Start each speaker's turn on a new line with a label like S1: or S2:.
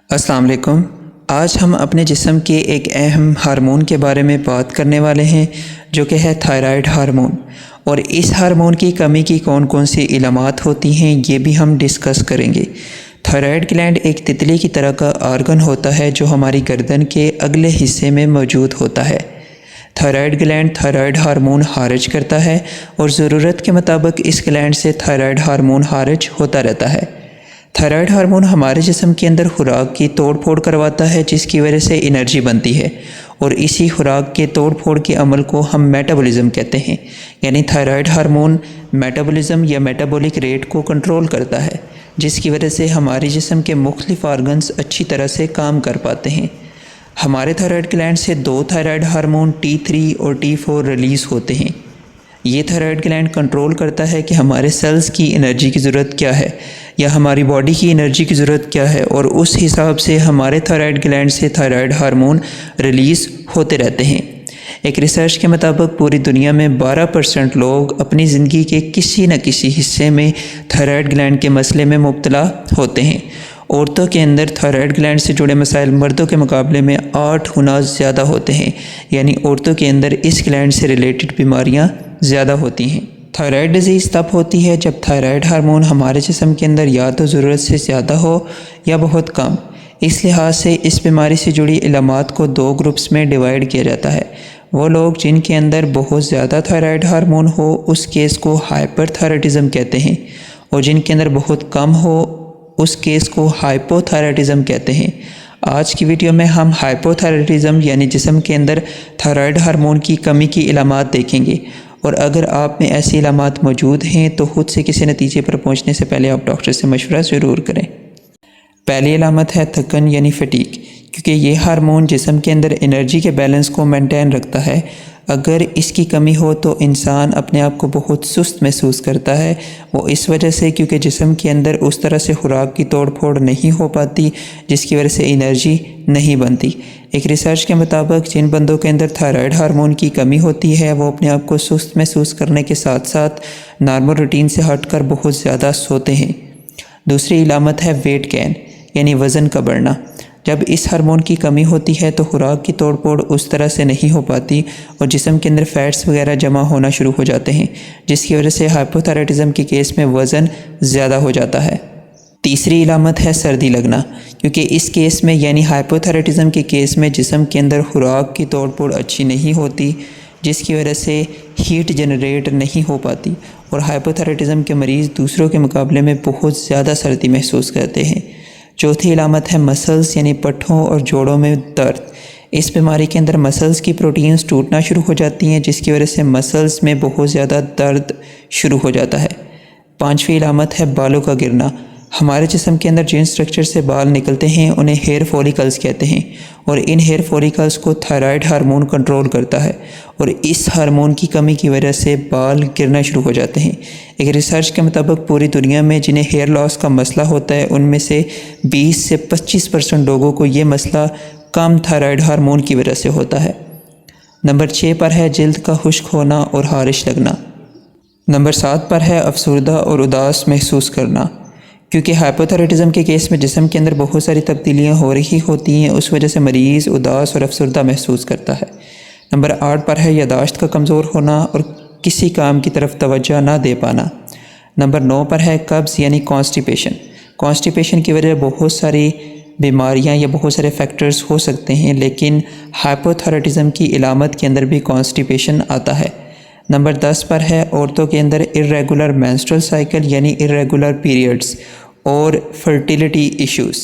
S1: अस्सलाम वालेकुम। आज हम अपने जिस्म के एक अहम हार्मोन के बारे में बात करने वाले हैं जो कि है थायराइड हार्मोन। और इस हार्मोन की कमी की कौन कौन सी इलामात होती हैं ये भी हम डिस्कस करेंगे। थायराइड ग्लैंड एक तितली की तरह का आर्गन होता है जो हमारी गर्दन के अगले हिस्से में मौजूद होता है। थायराइड ग्लैंड थायराइड हार्मोन खारिज करता है और ज़रूरत के मुताबिक इस ग्लैंड से थायराइड हार्मोन खारिज होता रहता है। थायराइड हार्मोन हमारे जिस्म के अंदर खुराक की तोड़ फोड़ करवाता है जिसकी वजह से एनर्जी बनती है और इसी खुराक के तोड़ फोड़ के अमल को हम मेटाबॉलिज्म कहते हैं। यानी थायराइड हार्मोन मेटाबॉलिज्म या मेटाबॉलिक रेट को कंट्रोल करता है जिसकी वजह से हमारे जिस्म के मुख्तलिफ आर्गन्स अच्छी तरह से काम कर पाते हैं। हमारे थायराइड ग्लैंड से दो थायराइड हार्मोन T3 और T4 रिलीज़ होते हैं। ये थायराइड ग्लैंड कंट्रोल करता है कि हमारे सेल्स की एनर्जी की ज़रूरत क्या है या हमारी बॉडी की एनर्जी की ज़रूरत क्या है और उस हिसाब से हमारे थायराइड ग्लैंड से थायराइड हार्मोन रिलीज़ होते रहते हैं। एक रिसर्च के मुताबिक पूरी दुनिया में 12% लोग अपनी ज़िंदगी के किसी न किसी हिस्से में थायराइड ग्लैंड के मसले में मुब्तला होते हैं। औरतों के अंदर थायराइड ग्लैंड से जुड़े मसाइल मर्दों के मुकाबले में 8 गुना ज़्यादा होते हैं। यानी औरतों के अंदर इस ग्लैंड से रिलेटेड बीमारियां ज़्यादा होती हैं। थायराइड डिजीज़ तब होती है जब थायराइड हार्मोन हमारे जिस्म के अंदर या तो ज़रूरत से ज़्यादा हो या बहुत कम। इस लिहाज से इस बीमारी से जुड़ी इलामात को दो ग्रुप्स में डिवाइड किया जाता है। वो लोग जिनके अंदर बहुत ज़्यादा थायराइड हार्मोन हो उस केस को हाइपरथायराइडिज्म कहते हैं और जिनके अंदर बहुत कम हो उस केस को हाइपोथायराइडिज्म कहते हैं। आज की वीडियो में हम हाइपोथायराइडिज्म यानी जिस्म के अंदर थायराइड हार्मोन की कमी की इलामात देखेंगे और अगर आप में ऐसी इलामात मौजूद हैं तो खुद से किसी नतीजे पर पहुंचने से पहले आप डॉक्टर से मशवरा ज़रूर करें। पहली इलामत है थकन यानी फटीग, क्योंकि ये हार्मोन जिस्म के अंदर एनर्जी के बैलेंस को मेंटेन रखता है। अगर इसकी कमी हो तो इंसान अपने आप को बहुत सुस्त महसूस करता है। वो इस वजह से क्योंकि जिस्म के अंदर उस तरह से खुराक की तोड़ फोड़ नहीं हो पाती जिसकी वजह से एनर्जी नहीं बनती। एक रिसर्च के मुताबिक जिन बंदों के अंदर थायराइड हार्मोन की कमी होती है वो अपने आप को सुस्त महसूस करने के साथ साथ नॉर्मल रूटीन से हटकर बहुत ज़्यादा सोते हैं। दूसरी इलामत है वेट गेन यानी वज़न का बढ़ना। जब इस हार्मोन की कमी होती है तो खुराक की तोड़ फोड़ उस तरह से नहीं हो पाती और जिस्म के अंदर फैट्स वगैरह जमा होना शुरू हो जाते हैं जिसकी वजह से हाइपोथायराइडिज्म के केस में वज़न ज़्यादा हो जाता है। तीसरी इलामत है सर्दी लगना, क्योंकि इस केस में यानी हाइपोथायराइडिज्म के केस में जिस्म के अंदर खुराक की तोड़ फोड़ अच्छी नहीं होती जिसकी वजह से हीट जनरेट नहीं हो पाती और हाइपोथायराइडिज्म के मरीज़ दूसरों के मुकाबले में बहुत ज़्यादा सर्दी महसूस करते हैं। चौथी इलामत है मसल्स यानी पट्ठों और जोड़ों में दर्द। इस बीमारी के अंदर मसल्स की प्रोटीन्स टूटना शुरू हो जाती हैं जिसकी वजह से मसल्स में बहुत ज़्यादा दर्द शुरू हो जाता है। पांचवी इलामत है बालों का गिरना। हमारे जिस्म के अंदर जिन स्ट्रक्चर से बाल निकलते हैं उन्हें हेयर फॉलिकल्स कहते हैं और इन हेयर फॉलिकल्स को थायराइड हार्मोन कंट्रोल करता है और इस हार्मोन की कमी की वजह से बाल गिरना शुरू हो जाते हैं। एक रिसर्च के मुताबिक पूरी दुनिया में जिन्हें हेयर लॉस का मसला होता है उनमें से 20 से 25% लोगों को ये मसला कम थायराइड हार्मोन की वजह से होता है। नंबर 6 पर है जल्द का खुश्क होना और खारिश लगना। नंबर 7 पर है अफसरदा और उदास महसूस करना, क्योंकि हाइपोथायराइडिज्म के केस में जिस्म के अंदर बहुत सारी तब्दीलियां हो रही होती हैं उस वजह से मरीज़ उदास और अफसरदा महसूस करता है। नंबर 8 पर है यादाश्त का कमज़ोर होना और किसी काम की तरफ तवज्जो ना दे पाना। नंबर 9 पर है कब्ज़ यानी कॉन्स्टिपेशन। कॉन्स्टिपेशन की वजह बहुत सारी बीमारियां या बहुत सारे फैक्टर्स हो सकते हैं लेकिन हाइपोथायराइडिज्म की इलामत के अंदर भी कॉन्स्टिपेशन आता है। नंबर 10 पर है औरतों के अंदर इर्रेगुलर मेंस्ट्रुअल साइकिल यानी इर्रेगुलर पीरियड्स और फर्टिलिटी इश्यूज़।